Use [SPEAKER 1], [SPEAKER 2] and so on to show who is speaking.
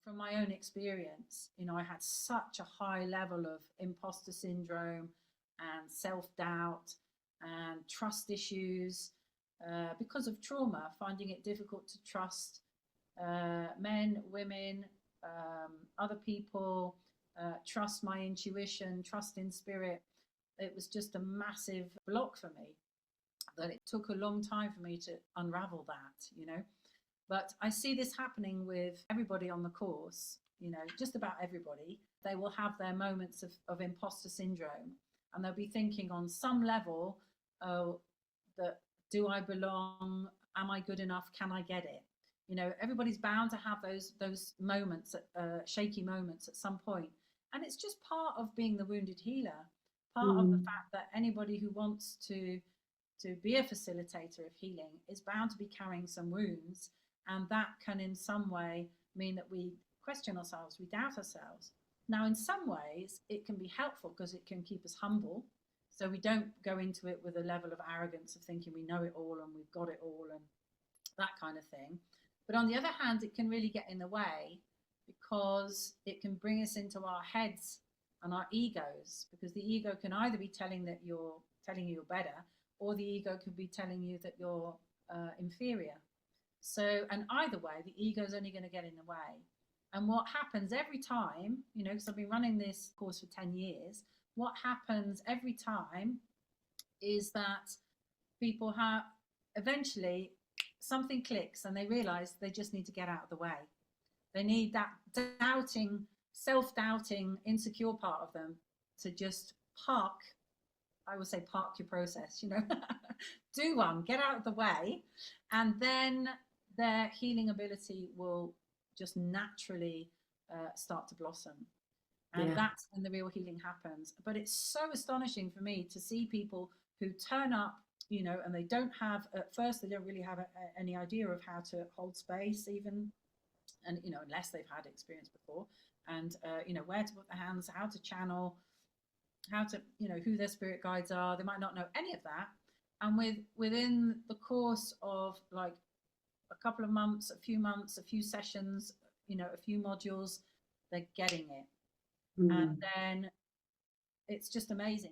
[SPEAKER 1] from my own experience, you know, I had such a high level of imposter syndrome and self-doubt and trust issues because of trauma, finding it difficult to trust men, women, other people, trust my intuition, trust in spirit. It was just a massive block for me that it took a long time for me to unravel that, you know. But I see this happening with everybody on the course, you know, just about everybody. They will have their moments of imposter syndrome, and they'll be thinking on some level, oh, that do I belong? Am I good enough? Can I get it? You know, everybody's bound to have those moments, shaky moments at some point. And it's just part of being the wounded healer, part of the fact that anybody who wants to be a facilitator of healing is bound to be carrying some wounds. And that can in some way mean that we question ourselves, we doubt ourselves. Now, in some ways, it can be helpful because it can keep us humble. So we don't go into it with a level of arrogance of thinking we know it all and we've got it all and that kind of thing. But on the other hand, it can really get in the way because it can bring us into our heads and our egos, because the ego can either be telling you you're better, or the ego could be telling you that you're inferior. So, and either way, the ego is only going to get in the way. And what happens every time, you know, because I've been running this course for 10 years, what happens every time is that people have eventually something clicks and they realize they just need to get out of the way. They need that doubting, self-doubting, insecure part of them to just park. I would say park your process, you know, do one, get out of the way, and then their healing ability will just naturally start to blossom. And that's when the real healing happens. But it's so astonishing for me to see people who turn up, you know, and they don't have, at first, they don't really have any idea of how to hold space even, and, you know, unless they've had experience before, and, you know, where to put their hands, how to channel, how to, you know, who their spirit guides are. They might not know any of that. And within the course of like a couple of months, a few sessions, you know, a few modules, they're getting it. And then it's just amazing.